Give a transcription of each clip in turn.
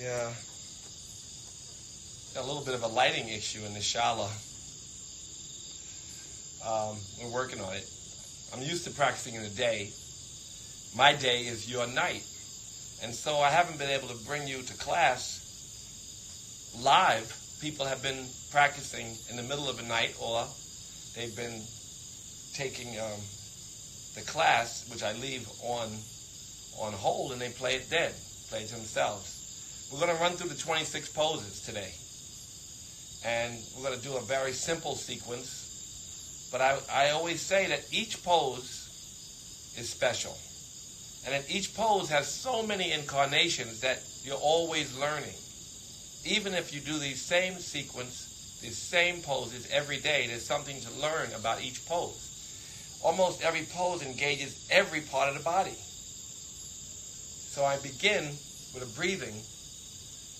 Yeah. Got a little bit of a lighting issue in the shala. We're working on it. I'm used to practicing in the day. My day is your night. And so I haven't been able to bring you to class live. People have been practicing in the middle of the night, or they've been taking the class, which I leave on hold, and they play it dead, play it themselves. We're going to run through the 26 poses today. And we're going to do a very simple sequence. But I always say that each pose is special. And that each pose has so many incarnations that you're always learning. Even if you do these same sequence, these same poses every day, there's something to learn about each pose. Almost every pose engages every part of the body. So I begin with a breathing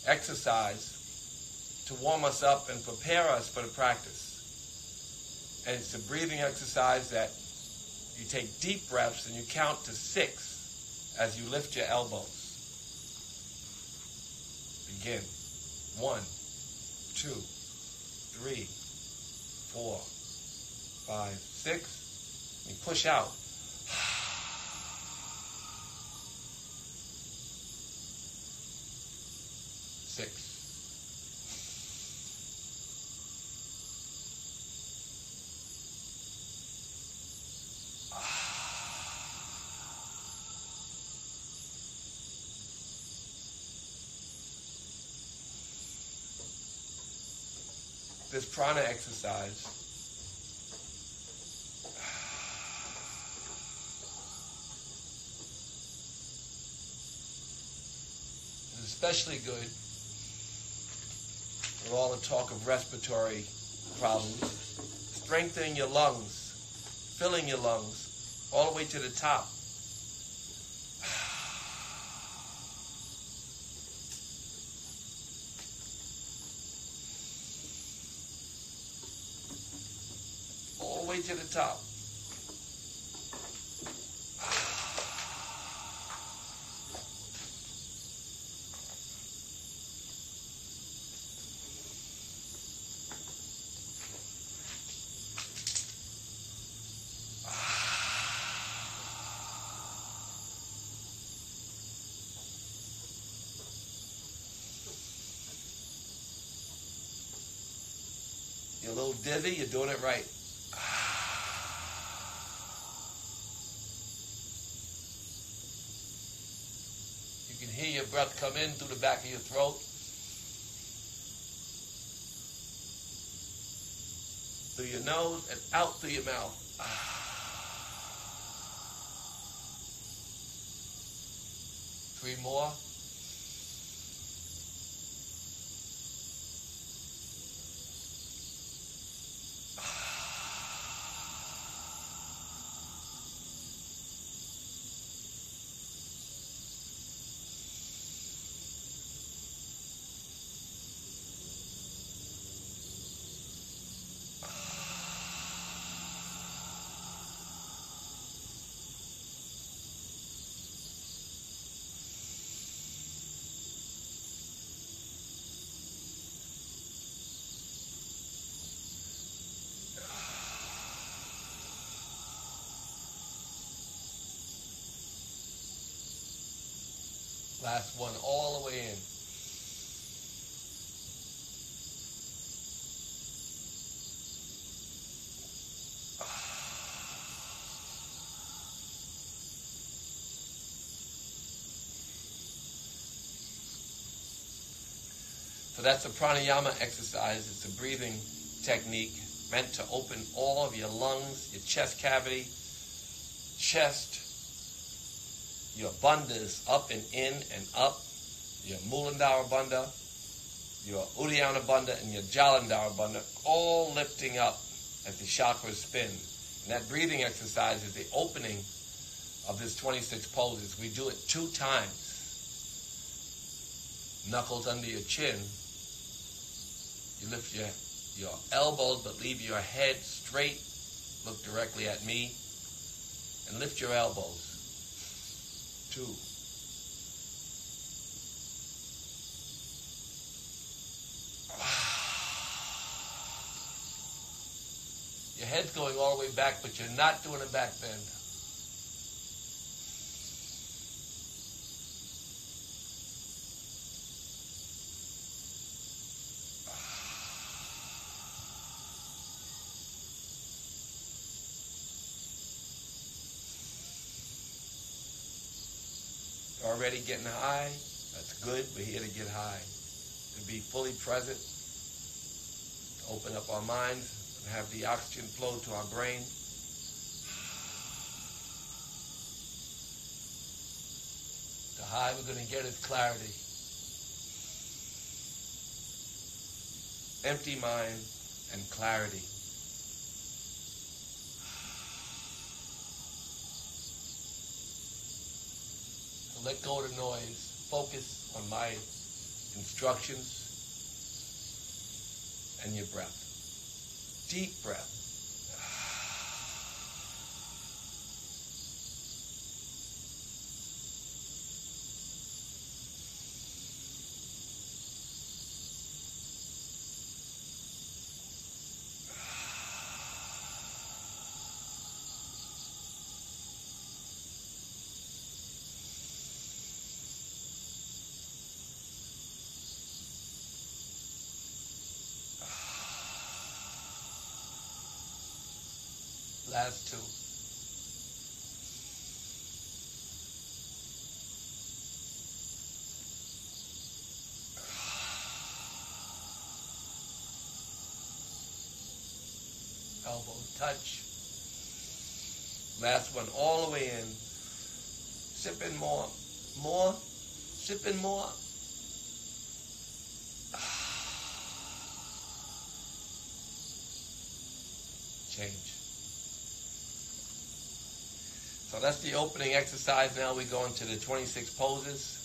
exercise to warm us up and prepare us for the practice. And it's a breathing exercise that you take deep breaths and you count to 6 as you lift your elbows. Begin. 1, 2, 3, 4, 5, 6. You push out. 6. This prana exercise is especially good with all the talk of respiratory problems. Strengthening your lungs, filling your lungs all the way to the top. Way to the top. You're a little dizzy, you're doing it right. You can hear your breath come in through the back of your throat. Through your nose and out through your mouth. 3 more. Last one, all the way in. So that's a pranayama exercise. It's a breathing technique meant to open all of your lungs, your chest cavity, chest, your bandhas up and in and up, your Muladhara bandha, your Uddiyana bandha, and your Jalandhara bandha, all lifting up as the chakras spin. And that breathing exercise is the opening of this 26 poses. We do it 2 times. Knuckles under your chin. You lift your elbows, but leave your head straight. Look directly at me. And lift your elbows. 2. head's going all the way back, but you're not doing a back bend. Already getting high. That's good. We're here to get high. To be fully present. To open up our minds and have the oxygen flow to our brain. The high we're going to get is clarity. Empty mind and clarity. Let go of the noise. Focus on my instructions and your breath. Deep breath. Last two. Elbows touch. Last one, all the way in. Sip in more. More. Sip in more. Change. So that's the opening exercise. Now we go into the 26 poses.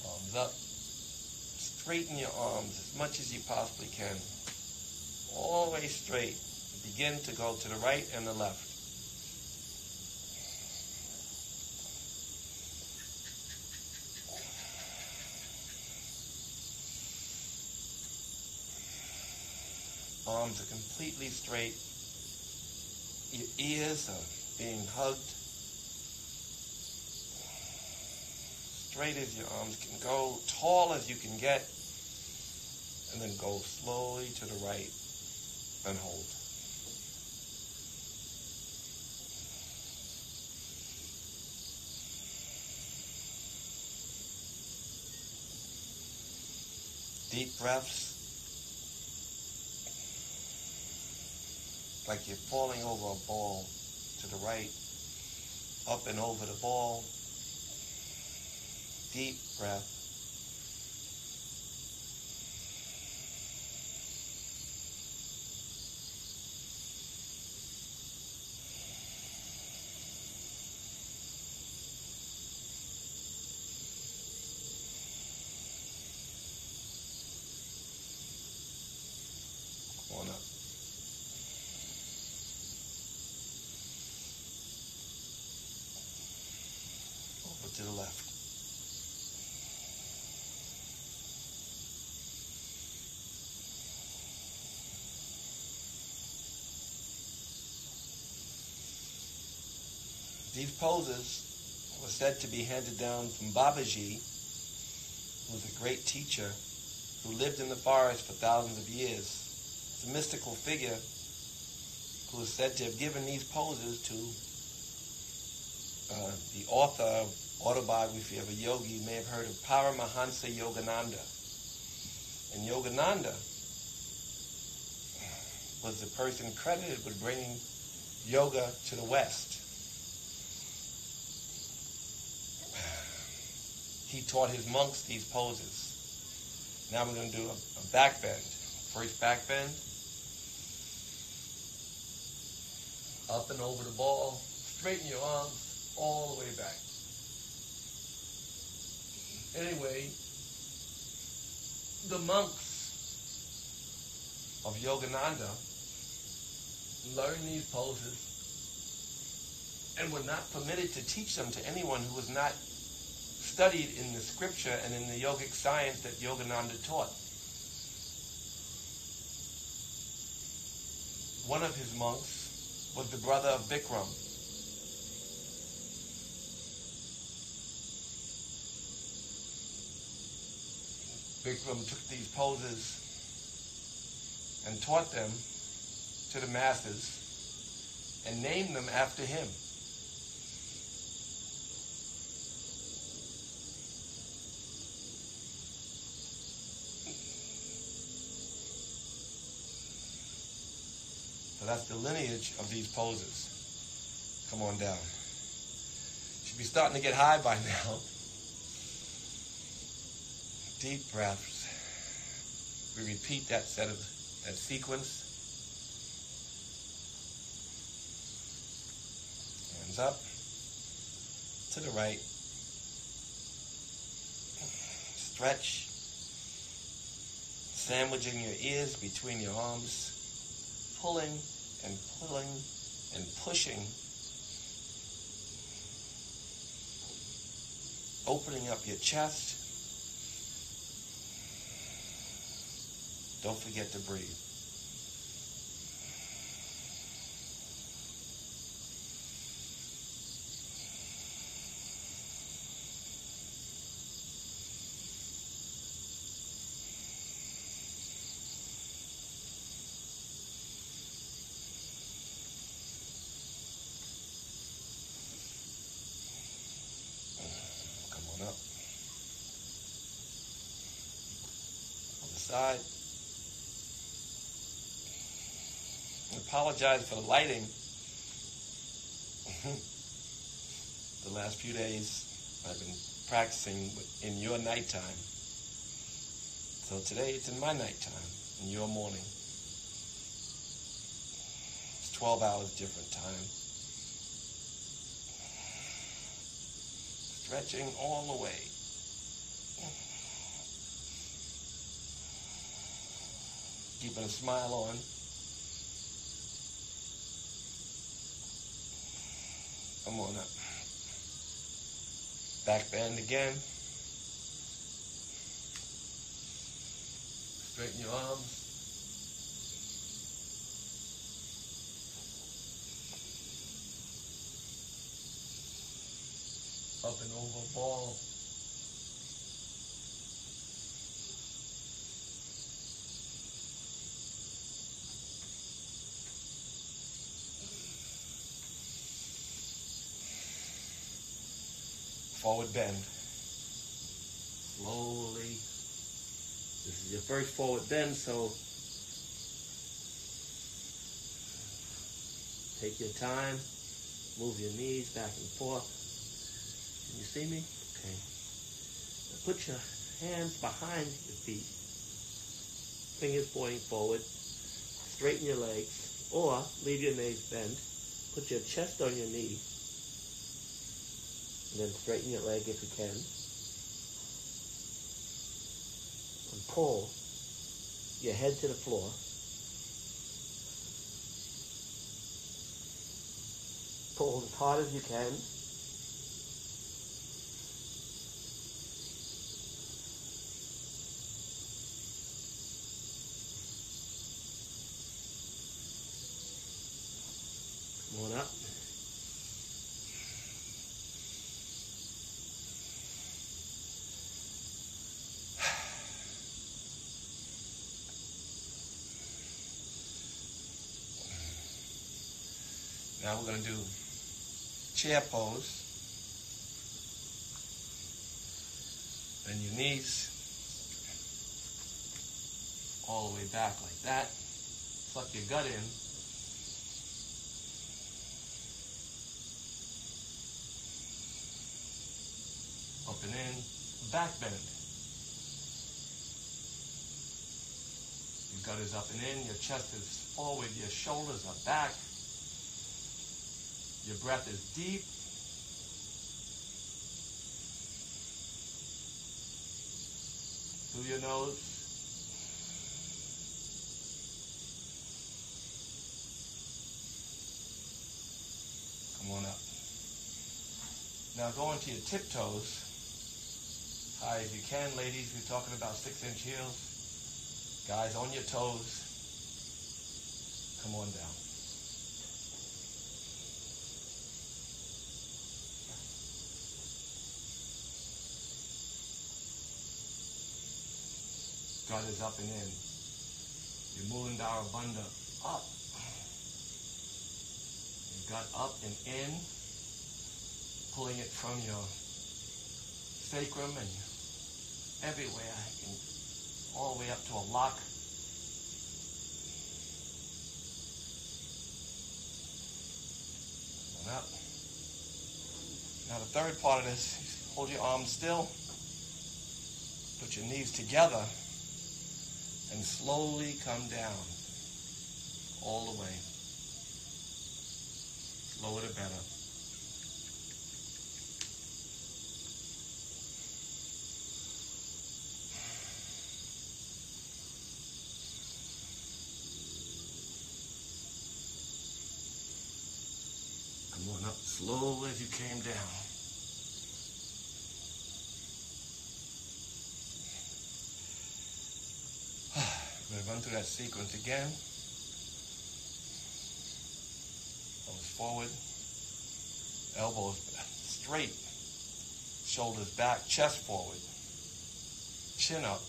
Arms up. Straighten your arms as much as you possibly can. All the way straight. Begin to go to the right and the left. Arms are completely straight. Your ears are being hugged. Straight as your arms can go, tall as you can get, and then go slowly to the right and hold. Deep breaths. Like you're falling over a ball to the right, up and over the ball. Deep breath. One up. To the left. These poses were said to be handed down from Babaji, who was a great teacher who lived in the forest for thousands of years. It's a mystical figure who is said to have given these poses to the author of autobiography of a yogi. You may have heard of Paramahansa Yogananda. And Yogananda was the person credited with bringing yoga to the West. He taught his monks these poses. Now we're going to do a back bend. First back bend. Up and over the ball. Straighten your arms all the way back. Anyway, the monks of Yogananda learned these poses and were not permitted to teach them to anyone who was not studied in the scripture and in the yogic science that Yogananda taught. one of his monks was the brother of Bikram. Bikram took these poses and taught them to the masses and named them after him. So that's the lineage of these poses. Come on down. Should be starting to get high by now. Deep breaths. We repeat that sequence. Hands up to the right. Stretch. Sandwiching your ears between your arms. Pulling and pulling and pushing. Opening up your chest. Don't forget to breathe. Come on up. On the side. Apologize for the lighting. The last few days I've been practicing in your nighttime. So today it's in my nighttime, in your morning. It's 12 hours different time. Stretching all the way. Keeping a smile on. Come on up. Back bend again. Straighten your arms. Up and over ball. Forward bend. Slowly. This is your first forward bend, so take your time. Move your knees back and forth. Can you see me? Okay. Now put your hands behind your feet. Fingers pointing forward. Straighten your legs. Or leave your knees bent. Put your chest on your knee. And then straighten your leg if you can. And pull your head to the floor. Pull as hard as you can. Come on up. Now we're going to do chair pose. Bend your knees all the way back like that. Suck your gut in. Up and in. Back bend. Your gut is up and in. Your chest is forward. Your shoulders are back. Your breath is deep. Through your nose. Come on up. Now go into your tiptoes. High as you can, ladies. We're talking about 6-inch heels. Guys, on your toes. Come on down. Gut is up and in. Your Mulandhara Bandha up. Your gut up and in. Pulling it from your sacrum and everywhere. And all the way up to a lock. Come on up. Now the third part of this, hold your arms still. Put your knees together. And slowly come down, all the way. Slower the better. Come on up slowly as you came down. I'm going to run through that sequence again. Elbows forward, elbows straight, shoulders back, chest forward, chin up,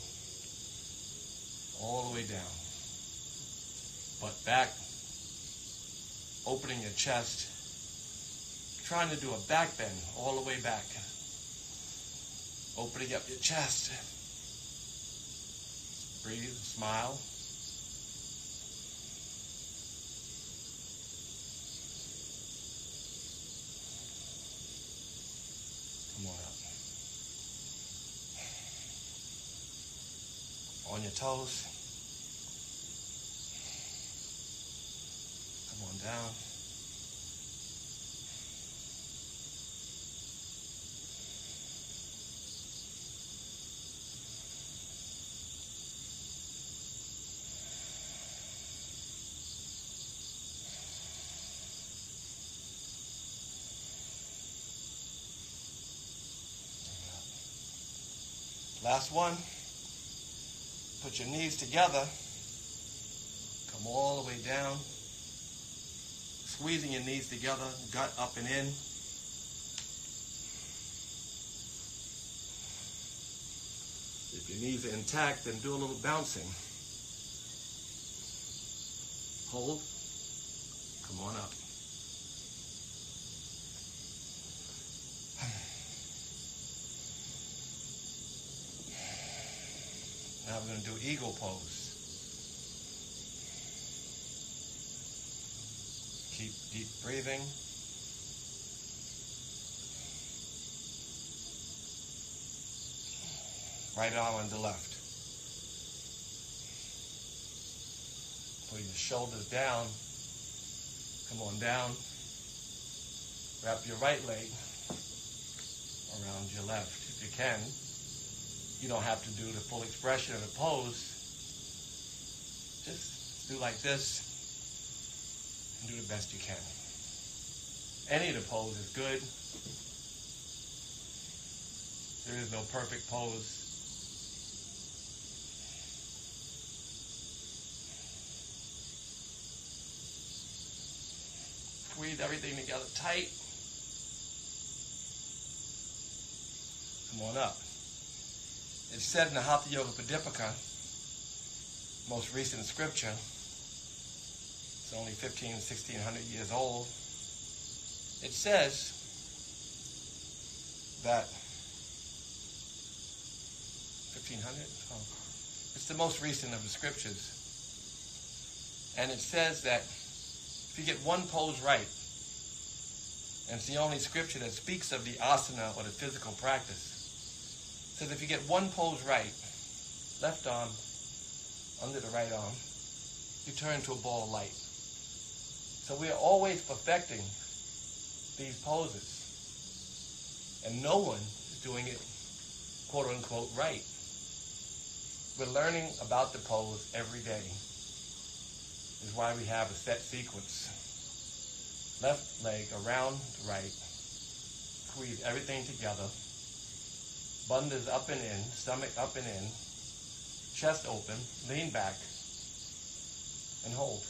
all the way down. Butt back, opening your chest, trying to do a back bend all the way back. Opening up your chest. Breathe, smile. Come on up. On your toes. Come on down. Last one. Put your knees together. Come all the way down. Squeezing your knees together, gut up and in. If your knees are intact, then do a little bouncing. Hold. Come on up. Now we're going to do eagle pose. Keep deep breathing. Right arm on the left. Pull your shoulders down. Come on down. Wrap your right leg around your left if you can. You don't have to do the full expression of the pose. Just do like this and do the best you can. Any of the pose is good. There is no perfect pose. Squeeze everything together tight. Come on up. It's said in the Hatha Yoga Pradipika, most recent scripture, it's only 1600 years old. It says that 1500? Oh. It's the most recent of the scriptures. And it says that if you get one pose right, and it's the only scripture that speaks of the asana or the physical practice, it says if you get one pose right, left arm under the right arm, you turn to a ball of light. So we are always perfecting these poses. And no one is doing it, quote unquote, right. We're learning about the pose every day. Is why we have a set sequence. Left leg around the right. Squeeze everything together. Bandhas up and in, stomach up and in. Chest open, lean back, and hold.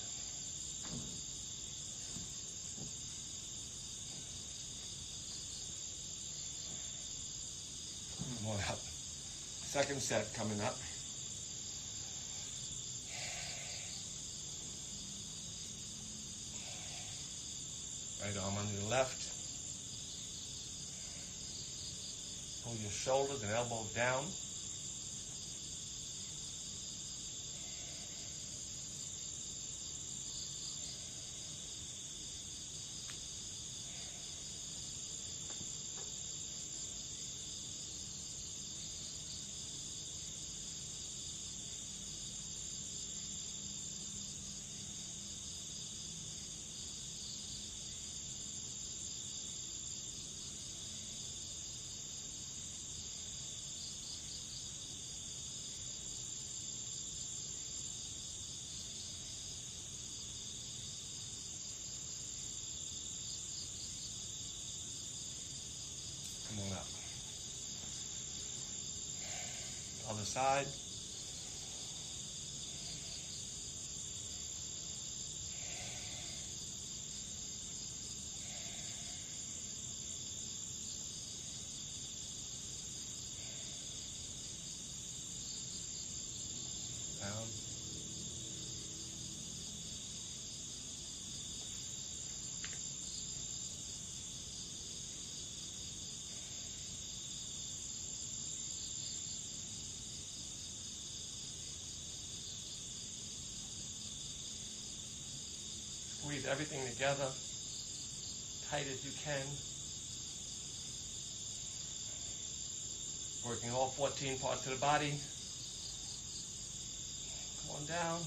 Come on up. Second set coming up. Right arm under the left. Pull your shoulders and elbows down. Come on up. Other side. Down. Squeeze everything together, tight as you can. Working all 14 parts of the body. Come on down.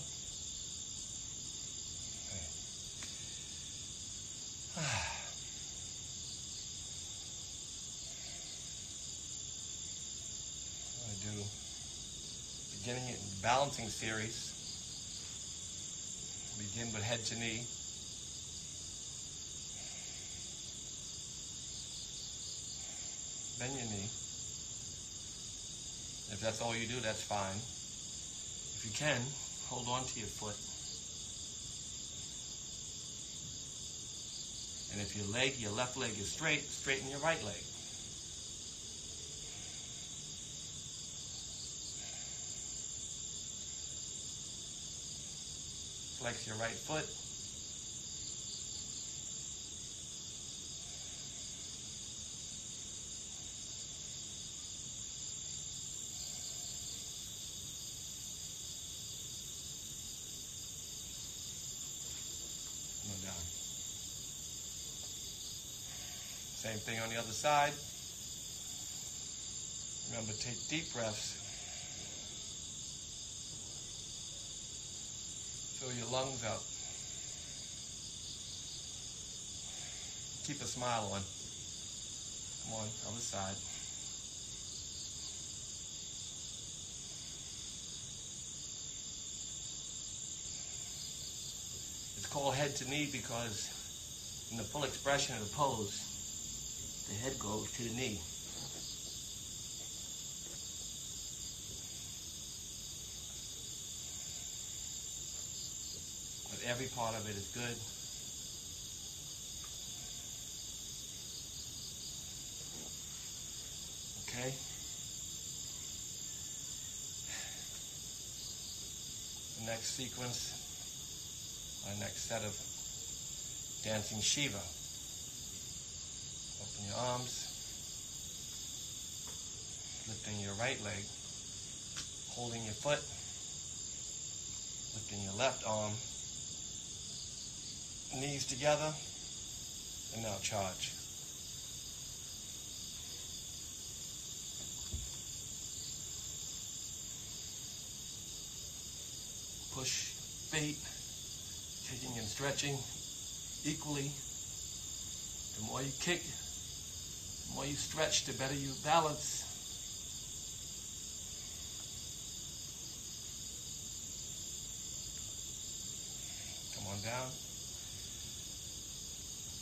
I do beginning and balancing series. Begin with head to knee. Bend your knee. If that's all you do, that's fine. If you can, hold on to your foot. And if your left leg is straight, straighten your right leg. Flex your right foot. Come on down. Same thing on the other side. Remember, take deep breaths. Fill your lungs up. Keep a smile on. Come on, other side. It's called head to knee because in the full expression of the pose, the head goes to the knee. But every part of it is good. Okay? The next sequence, our next set of dancing Shiva. Open your arms, lifting your right leg, holding your foot, lifting your left arm, knees together, and now charge. Push, bait, kicking and stretching equally. The more you kick, the more you stretch, the better you balance. Come on down.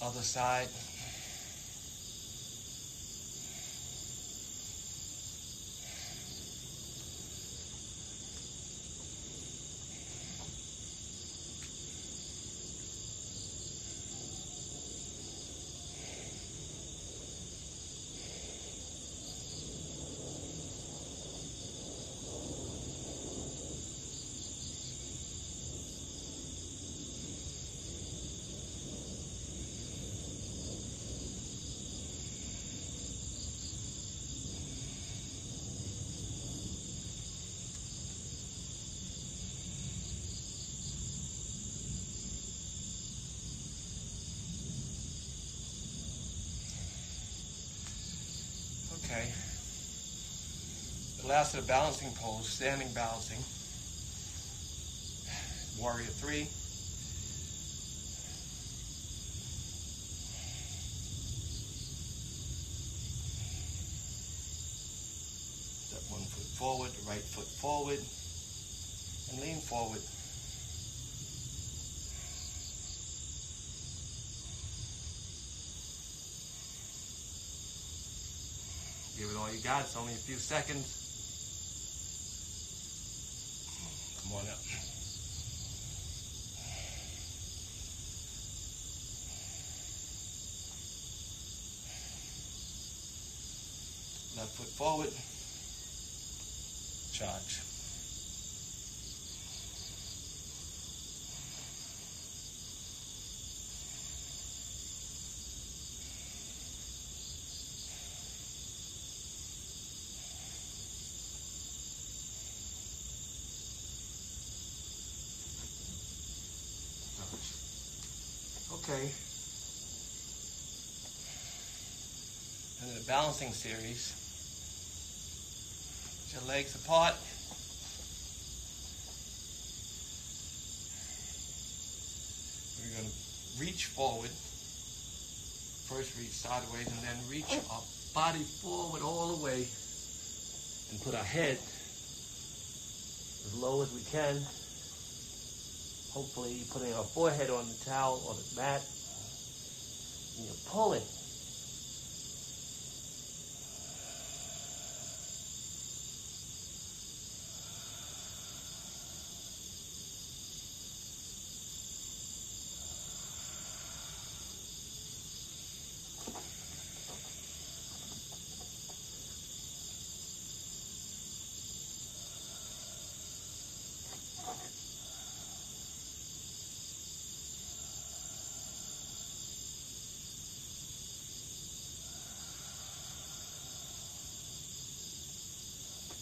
Other side. Okay. The last of the balancing pose, standing balancing. Warrior 3. Step one foot forward, the right foot forward, and lean forward. Give it all you got. It's only a few seconds. Come on up. Left foot forward. Charge. Okay. And in the balancing series, put your legs apart. We're going to reach forward. First reach sideways and then reach our body forward all the way and put our head as low as we can. Hopefully putting our forehead on the towel or the mat, and you're pulling.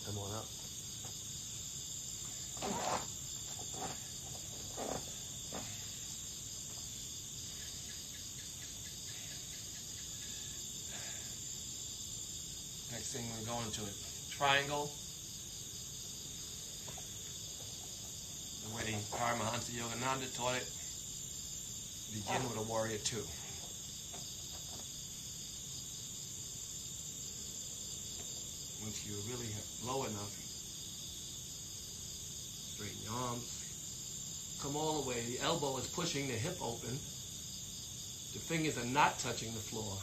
Come on up. Next thing, we're going to a triangle. The way Paramahansa Yogananda taught it. Begin with a warrior 2. Once you really low enough, straighten your arms, come all the way. The elbow is pushing the hip open. The fingers are not touching the floor.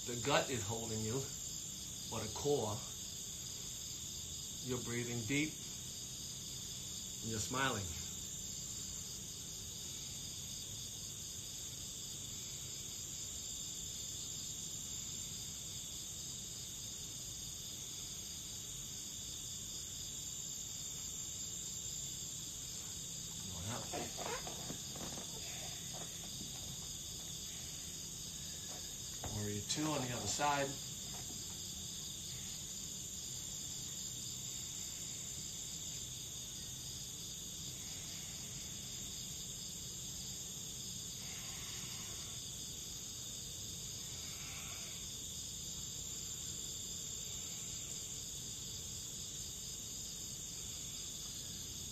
The gut is holding you, or the core. You're breathing deep, and you're smiling. Warrior 2 on the other side.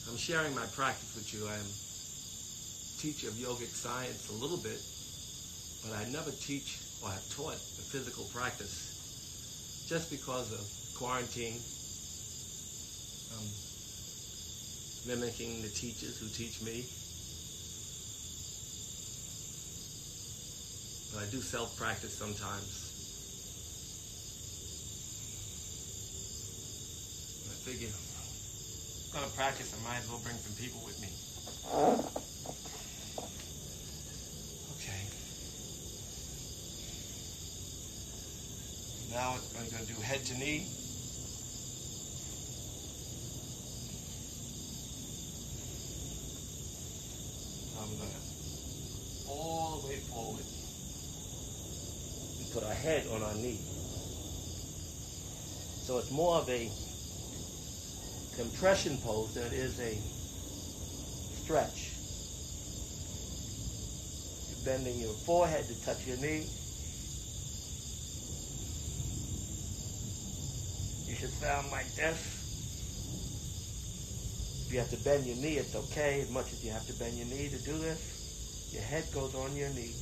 I'm sharing my practice with you. I'm a teacher of yogic science a little bit, but I never teach or have taught the physical practice just because of quarantine, mimicking the teachers who teach me. But I do self-practice sometimes. And I figure, if I'm going to practice, I might as well bring some people with me. Now I'm going to do head to knee. I'm going to all the way forward and put our head on our knee. So it's more of a compression pose than it is a stretch. You're bending your forehead to touch your knee. You should sound like this. If you have to bend your knee, it's okay. As much as you have to bend your knee to do this, your head goes on your knee.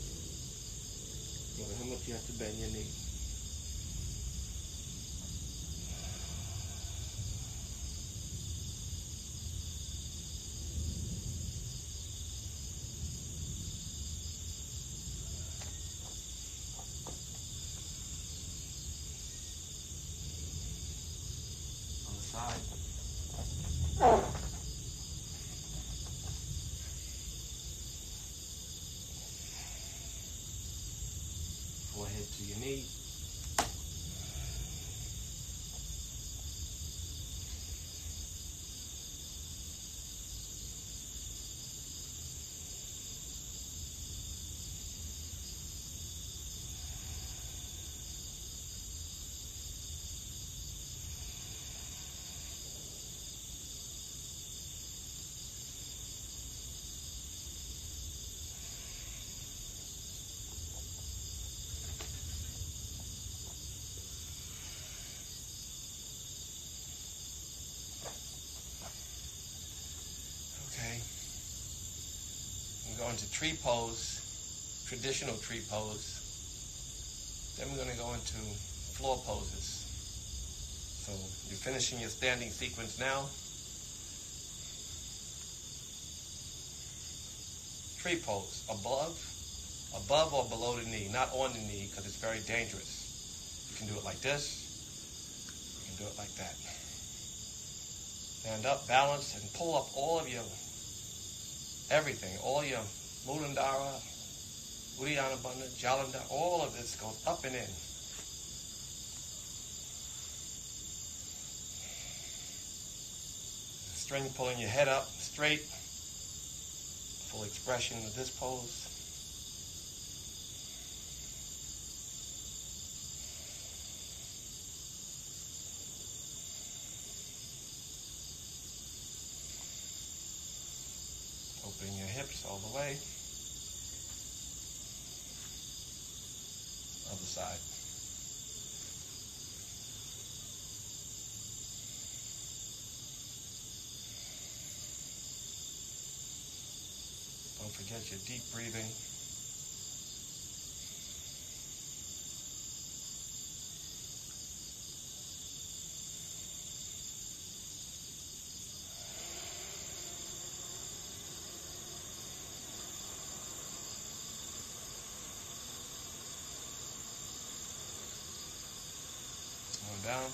No matter how much you have to bend your knee. Side. Forehead to your knee. Go into tree pose, traditional tree pose. Then we're going to go into floor poses. So you're finishing your standing sequence now. Tree pose, above or below the knee, not on the knee because it's very dangerous. You can do it like this, you can do it like that. Stand up, balance, and pull up all of your everything, all your Mulandhara, Uddiyana Bandha, Jalandhara, all of this goes up and in. String pulling your head up straight, full expression of this pose. Opening your hips all the way. Other side. Don't forget your deep breathing. Down.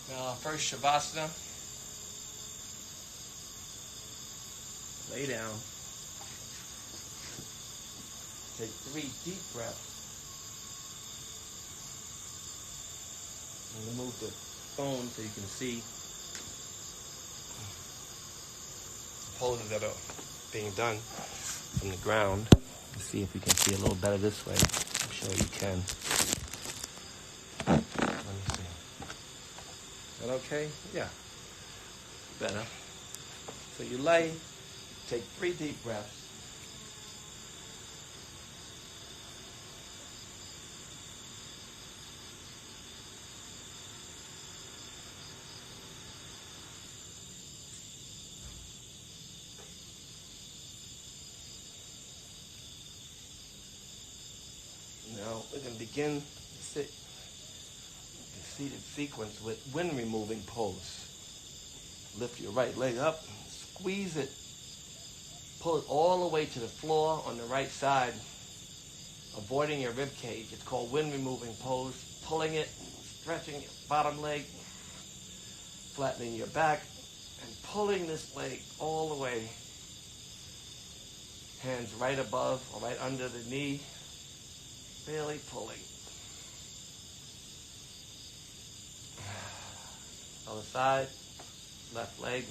Now, first Shavasana. Lay down. Take 3 deep breaths. And move the phone so you can see the poses that are being done from the ground. Let's see if we can see a little better this way. I'm sure you can. Let me see. Is that okay? Yeah. Better. So you lay, take 3 deep breaths. Now we're going to begin the seated sequence with wind removing pose. Lift your right leg up, squeeze it, pull it all the way to the floor on the right side, avoiding your rib cage. It's called wind removing pose. Pulling it, stretching your bottom leg, flattening your back, and pulling this leg all the way. Hands right above or right under the knee, really pulling. Other side, left leg,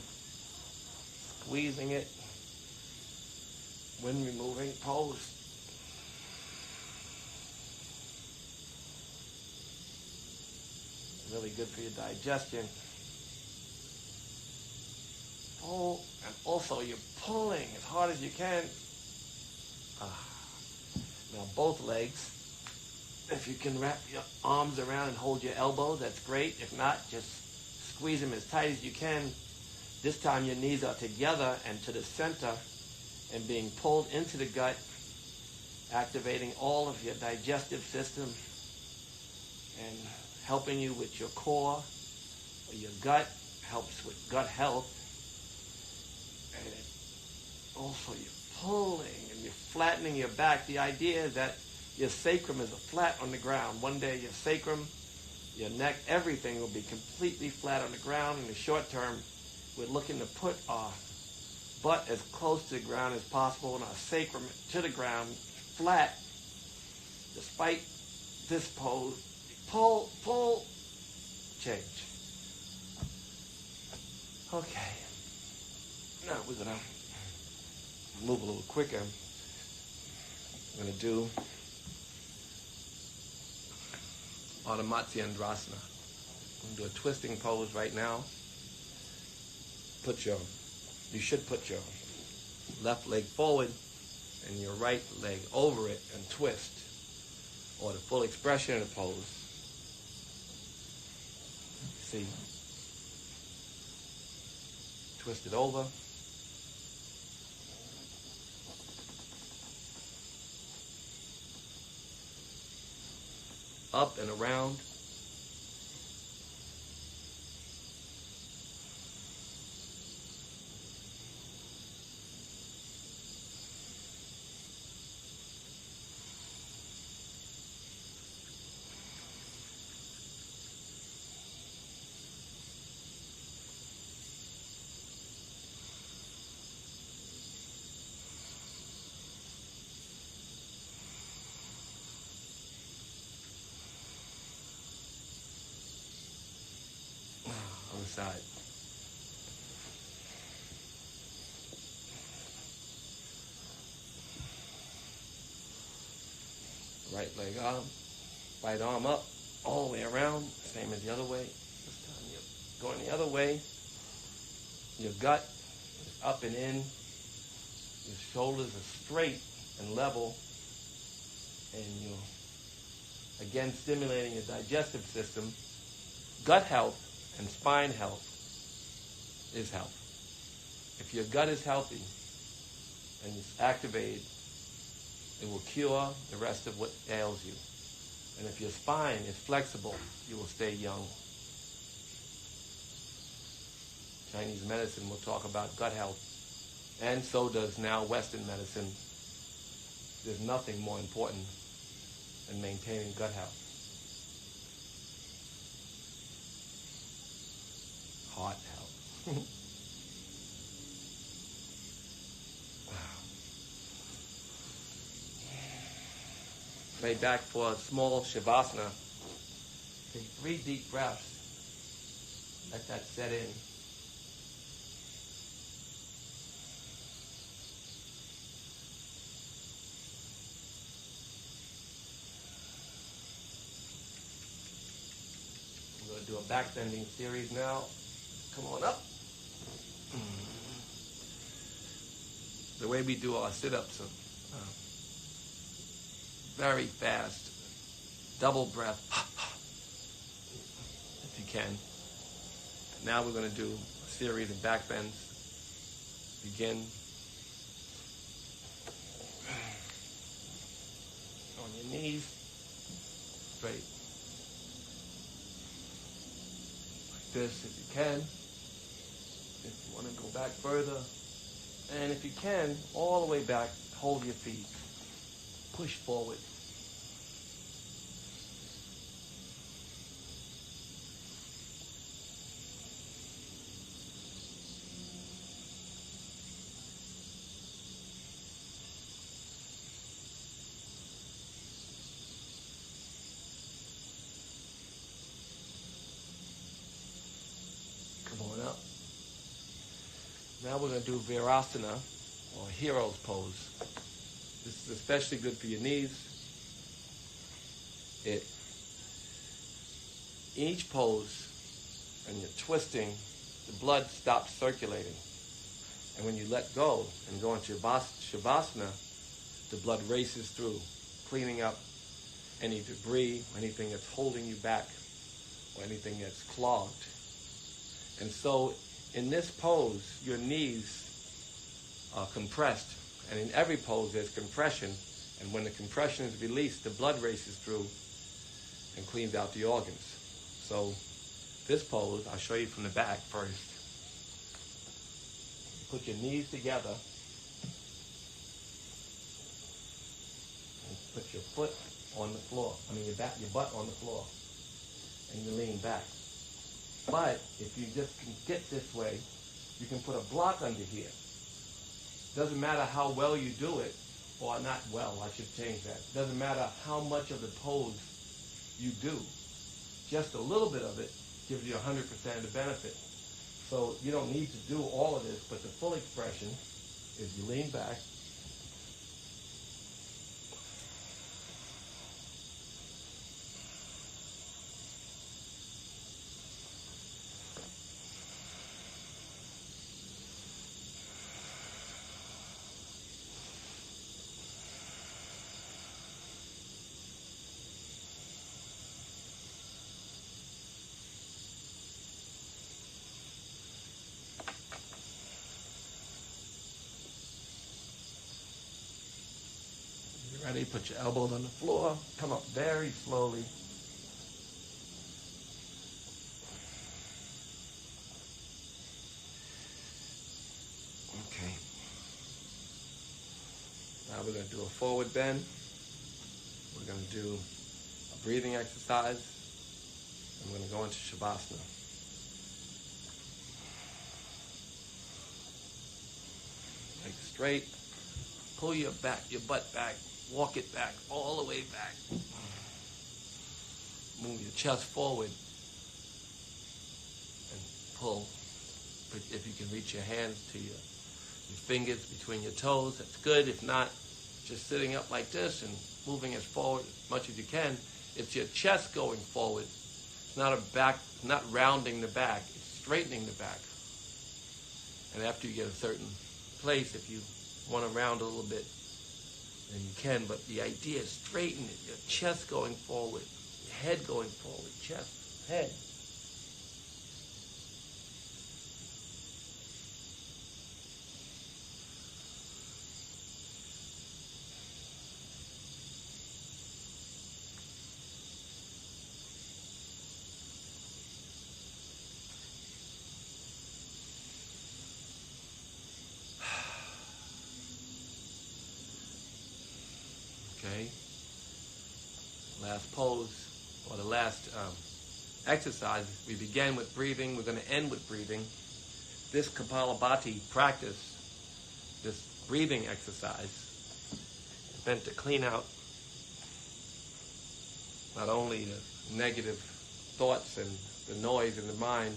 squeezing it, wind removing pose. Really good for your digestion. Pull, and also you're pulling as hard as you can. Now both legs, If you can wrap your arms around and hold your elbow, that's great. If not, just squeeze them as tight as you can. This time your knees are together and to the center and being pulled into the gut, activating all of your digestive system and helping you with your core or your gut, helps with gut health. And also you're pulling and you're flattening your back. The idea is that your sacrum is flat on the ground. One day your sacrum, your neck, everything will be completely flat on the ground. In the short term, we're looking to put our butt as close to the ground as possible and our sacrum to the ground flat. Despite this pose, pull, change. Okay. Now we're going to move a little quicker. We're going to do Virasana. I'm going to do a twisting pose right now. You should put your left leg forward and your right leg over it and twist, or the full expression of the pose. See, twist it over. Up and around. Side. Right leg up, right arm up, all the way around, same as the other way. This time you're going the other way. Your gut is up and in. Your shoulders are straight and level. And you're, again, stimulating your digestive system. Gut health and spine health is health. If your gut is healthy and it's activated, it will cure the rest of what ails you. And if your spine is flexible, you will stay young. Chinese medicine will talk about gut health, and so does now Western medicine. There's nothing more important than maintaining gut health. Heart health. Lay back for a small Shavasana. Take 3 deep breaths. Let that set in. We're going to do a back bending series now. Come on up. The way we do our sit-ups are very fast. Double breath, if you can. Now we're going to do a series of back bends. Begin on your knees, straight. Like this, if you can. If you want to go back further. And if you can, all the way back, hold your feet. Push forward. Come on up. Now we're going to do Virasana, or hero's pose. This is especially good for your knees. Each pose, and you're twisting, the blood stops circulating. And when you let go and go into Shavasana, the blood races through, cleaning up any debris, anything that's holding you back, or anything that's clogged. And so in this pose, your knees are compressed. And in every pose there's compression. And when the compression is released, the blood races through and cleans out the organs. So this pose, I'll show you from the back first. Put your knees together. And put your foot on the floor. Your butt on the floor. And you lean back. But if you just can get this way, you can put a block under here. Doesn't matter how well you do it, or not well, I should change that. Doesn't matter how much of the pose you do. Just a little bit of it gives you 100% of the benefit. So you don't need to do all of this, but the full expression is you lean back. Ready? Put your elbows on the floor. Come up very slowly. Okay. Now we're going to do a forward bend. We're going to do a breathing exercise. And we're going to go into Shavasana. Legs straight. Pull your butt back. Walk it back, all the way back. Move your chest forward and pull. If you can reach your hands to your fingers between your toes, that's good. If not, just sitting up like this and moving as forward as much as you can. It's your chest going forward. It's not not rounding the back, it's straightening the back. And after you get a certain place, if you want to round a little bit, then you can, but the idea is straighten it. Your chest going forward, your head going forward, chest, head. Okay, last pose, or the last exercise, we begin with breathing, we're going to end with breathing. This Kapalabhati practice, this breathing exercise, is meant to clean out not only the negative thoughts and the noise in the mind,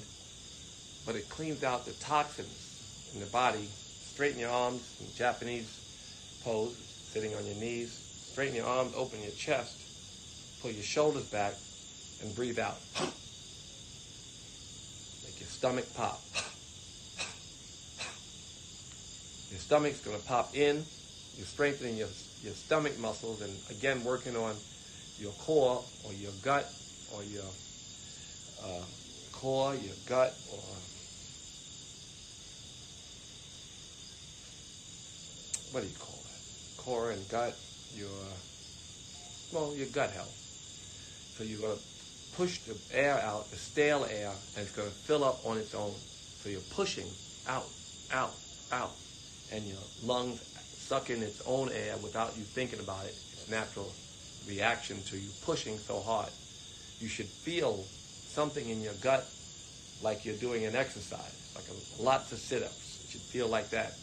but it cleans out the toxins in the body. Straighten your arms in Japanese pose, sitting on your knees. Straighten your arms, open your chest, pull your shoulders back, and breathe out. Make your stomach pop. Your stomach's going to pop in. You're strengthening your stomach muscles, and again working on your core or your gut, or your core, your gut, or what do you call that? Core and gut. Your gut health. So you're going to push the air out, the stale air, and it's going to fill up on its own. So you're pushing out, out, out, and your lungs suck in its own air without you thinking about it. It's natural reaction to you pushing so hard. You should feel something in your gut like you're doing an exercise, like lots of sit-ups. It should feel like that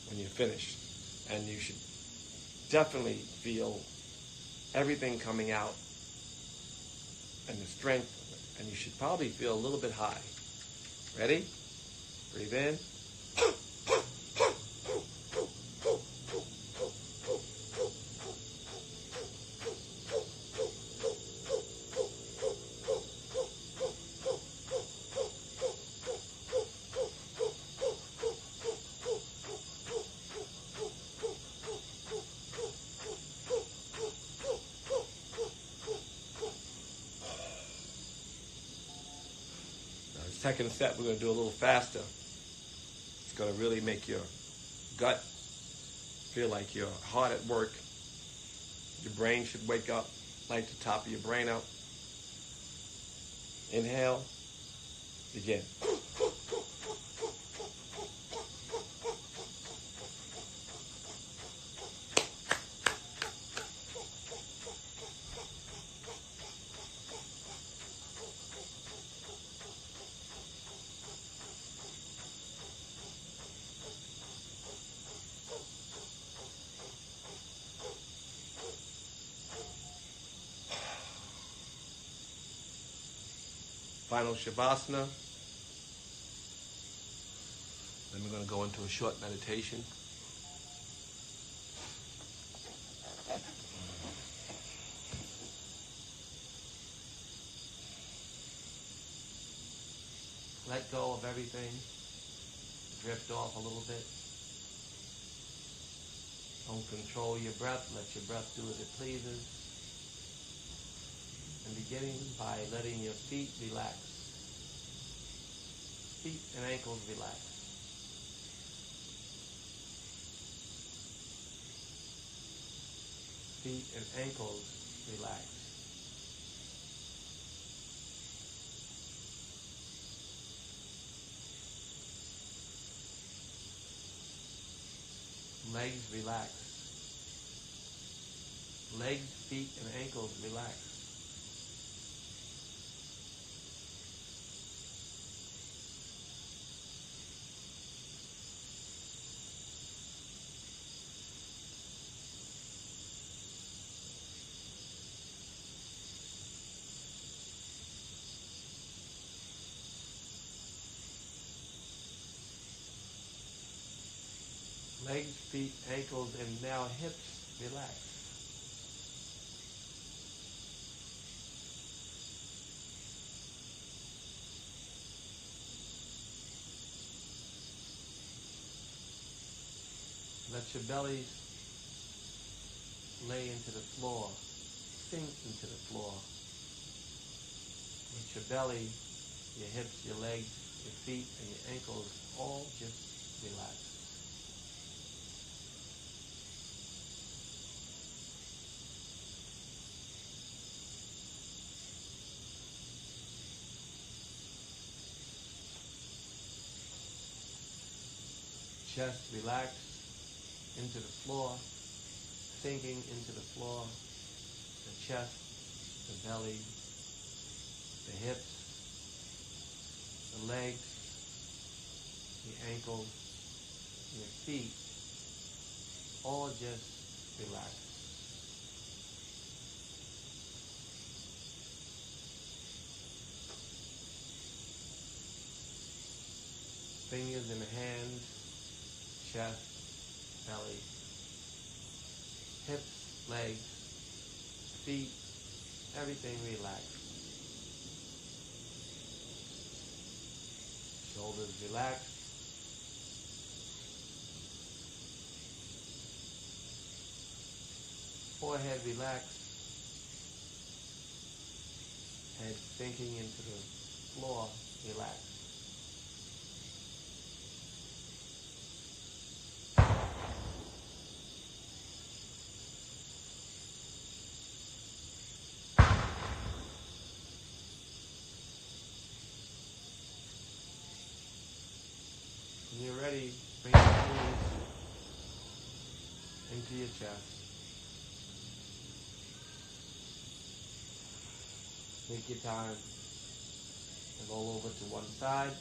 when you're finished. And you should definitely feel everything coming out and the strength, and you should probably feel a little bit high. Ready? Breathe in. second set, we're going to do a little faster. It's going to really make your gut feel like your heart at work. Your brain should wake up, light the top of your brain up. Inhale, begin. Final Shavasana. Then we're going to go into a short meditation. Let go of everything. Drift off a little bit. Don't control your breath. Let your breath do as it pleases. And beginning by letting your feet relax. Feet and ankles relax. Feet and ankles relax. Legs relax. Legs, feet, and ankles relax. Legs, feet, ankles, and now hips relax. Let your belly lay into the floor, sink into the floor. Let your belly, your hips, your legs, your feet, and your ankles all just relax. Chest relaxed into the floor, sinking into the floor, the chest, the belly, the hips, the legs, the ankles, your feet, all just relax. Fingers in the hands, chest, belly, hips, legs, feet, everything relaxed. Shoulders relaxed. Forehead relaxed. Head sinking into the floor, relaxed. When you're ready, bring your knees into your chest. Take your time and roll over to one side.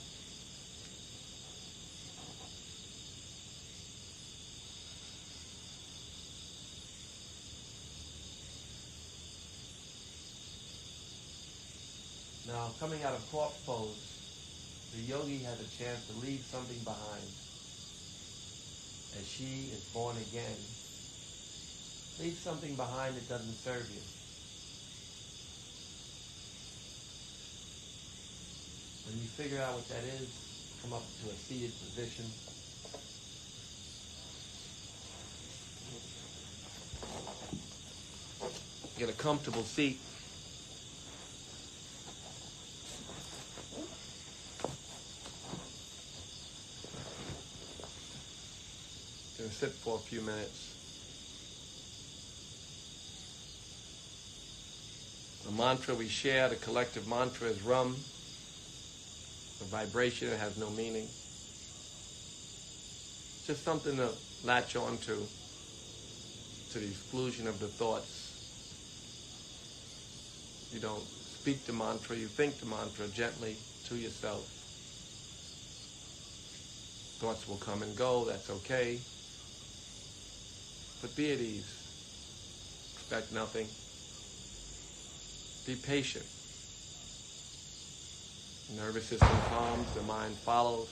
Now, coming out of corpse pose, the yogi has a chance to leave something behind. As she is born again, leave something behind that doesn't serve you. When you figure out what that is, come up to a seated position. Get a comfortable seat. sit for a few minutes. The mantra we share, the collective mantra, is Rum. The vibration, it has no meaning. Just something to latch on to the exclusion of the thoughts. You don't speak the mantra, you think the mantra gently to yourself. Thoughts will come and go, that's okay. But be at ease. Expect nothing. Be patient. The nervous system calms, the mind follows.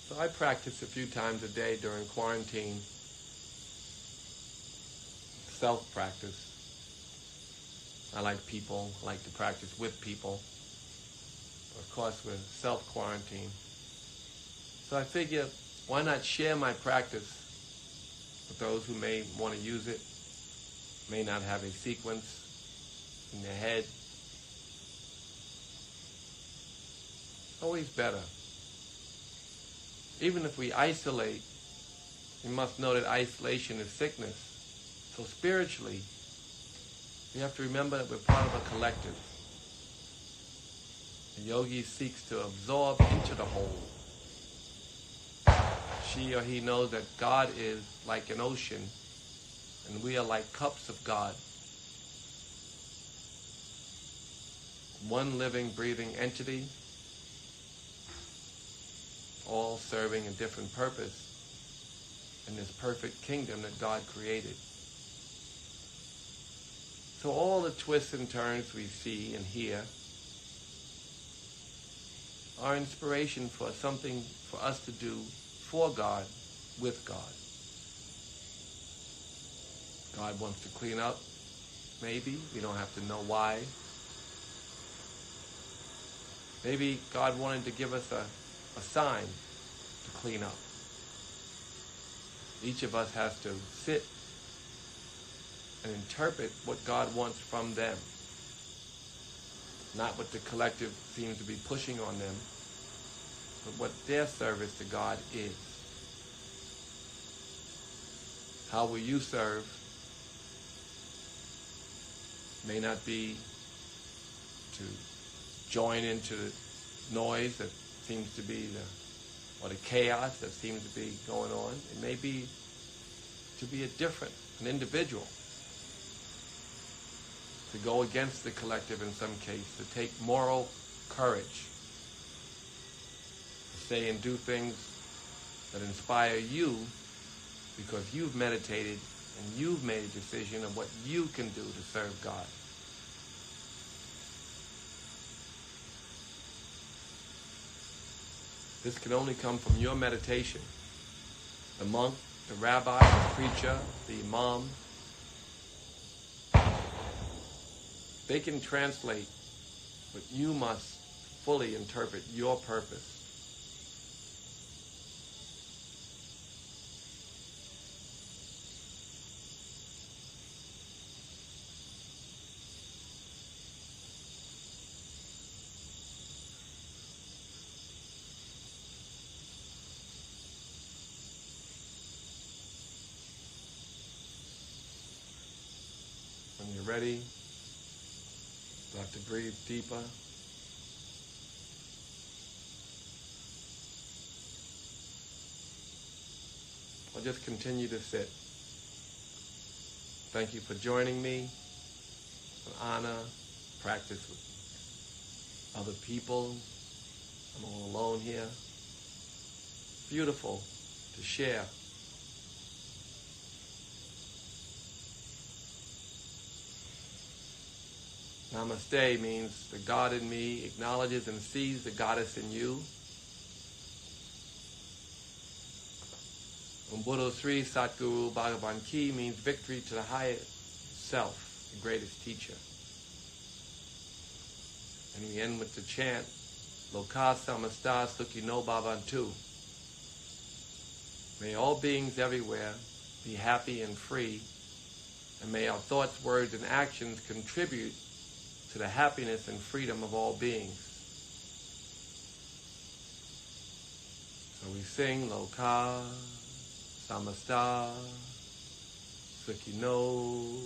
So I practice a few times a day during quarantine. Self-practice. I like people, I like to practice with people. Of course, we're self-quarantine. So I figure, why not share my practice with those who may want to use it, may not have a sequence in their head. Always better. Even if we isolate, we must know that isolation is sickness. So spiritually, we have to remember that we're part of a collective. The yogi seeks to absorb into the whole. She or he knows that God is like an ocean, and we are like cups of God. One living, breathing entity, all serving a different purpose in this perfect kingdom that God created. So all the twists and turns we see and hear are inspiration for something for us to do for God, with God. God wants to clean up, maybe. We don't have to know why. Maybe God wanted to give us a sign to clean up. Each of us has to sit and interpret what God wants from them. Not what the collective seems to be pushing on them, but what their service to God is. How will you serve may not be to join into the noise that seems to be or the chaos that seems to be going on. It may be to be an individual, to go against the collective in some case, to take moral courage, to say and do things that inspire you because you've meditated and you've made a decision of what you can do to serve God. This can only come from your meditation. The monk, the rabbi, the preacher, the imam, they can translate, but you must fully interpret your purpose. When you're ready, to breathe deeper. Or just continue to sit. Thank you for joining me. It's an honor. Practice with other people. I'm all alone here. Beautiful to share. Namaste means the God in me acknowledges and sees the goddess in you. Buddha Sri Satguru Bhagavan Ki means victory to the highest self, the greatest teacher. And we end with the chant, Loka Samasta Sukhino Bhavantu. May all beings everywhere be happy and free, and may our thoughts, words, and actions contribute to the happiness and freedom of all beings. So we sing Loka Samasta Sukhino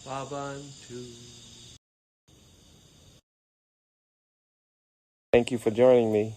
Bhavantu. Thank you for joining me.